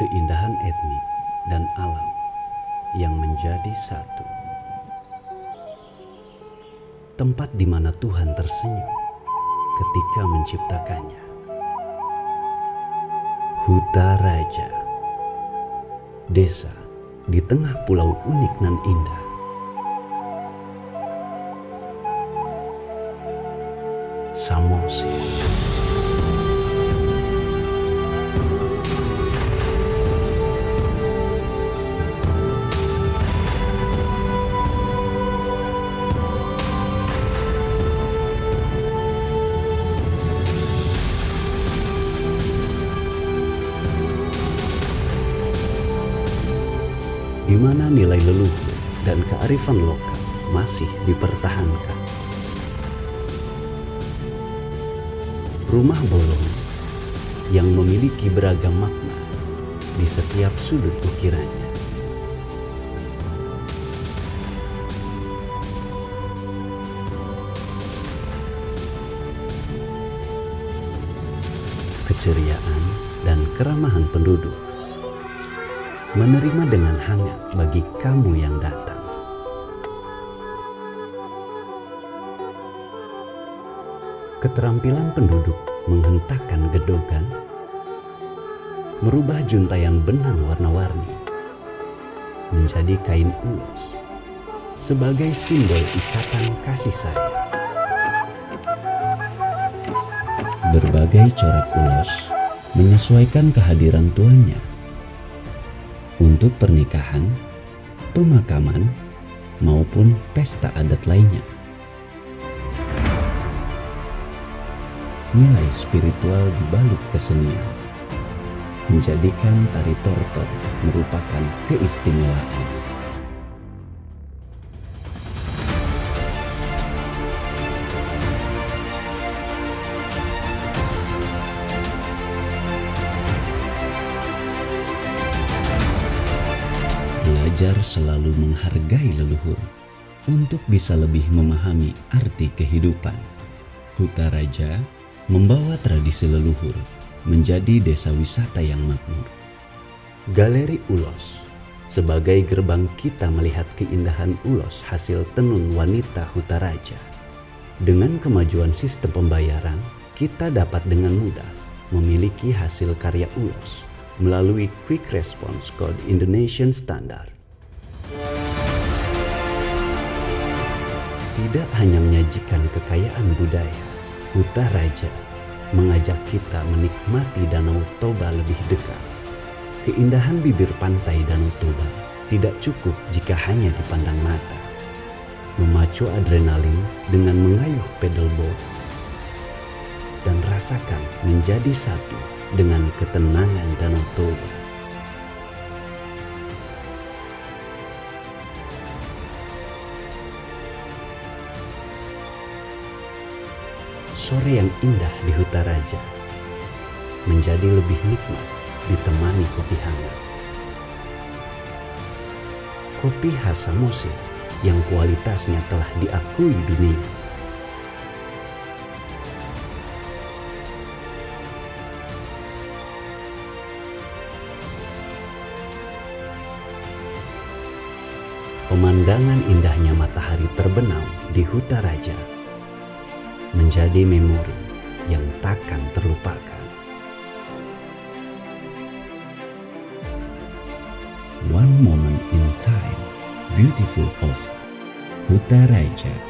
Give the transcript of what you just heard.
keindahan etnik dan alam yang menjadi satu. Tempat di mana Tuhan tersenyum ketika menciptakannya. Huta Raja, desa di tengah pulau unik nan indah. Samosir. Di mana nilai leluhur dan kearifan lokal masih dipertahankan. Rumah bolong yang memiliki beragam makna di setiap sudut ukirannya. Keceriaan dan keramahan penduduk menerima dengan hangat bagi kamu yang datang. Keterampilan penduduk menghentakkan gedogan, merubah juntayan benang warna-warni menjadi kain ulos sebagai simbol ikatan kasih sayang. Berbagai corak ulos menyesuaikan kehadiran tuannya untuk pernikahan, pemakaman, maupun pesta adat lainnya. Nilai spiritual dibalut kesenian menjadikan tari tortor merupakan keistimewaan. Belajar selalu menghargai leluhur untuk bisa lebih memahami arti kehidupan. Huta Raja membawa tradisi leluhur menjadi desa wisata yang makmur. Galeri Ulos sebagai gerbang kita melihat keindahan ulos hasil tenun wanita Huta Raja. Dengan kemajuan sistem pembayaran, kita dapat dengan mudah memiliki hasil karya ulos melalui Quick Response Code Indonesian Standard. Tidak hanya menyajikan kekayaan budaya, Huta Raja mengajak kita menikmati Danau Toba lebih dekat. Keindahan bibir pantai Danau Toba tidak cukup jika hanya dipandang mata. Memacu adrenalin dengan mengayuh pedalboard dan rasakan menjadi satu dengan ketenangan Danau Toba. Sore yang indah di Huta Raja menjadi lebih nikmat ditemani kopi hangat. Kopi khas Samosir yang kualitasnya telah diakui dunia. Pemandangan indahnya matahari terbenam di Huta Raja menjadi memori yang takkan terlupakan. One moment in time, beautiful of Huta Raja.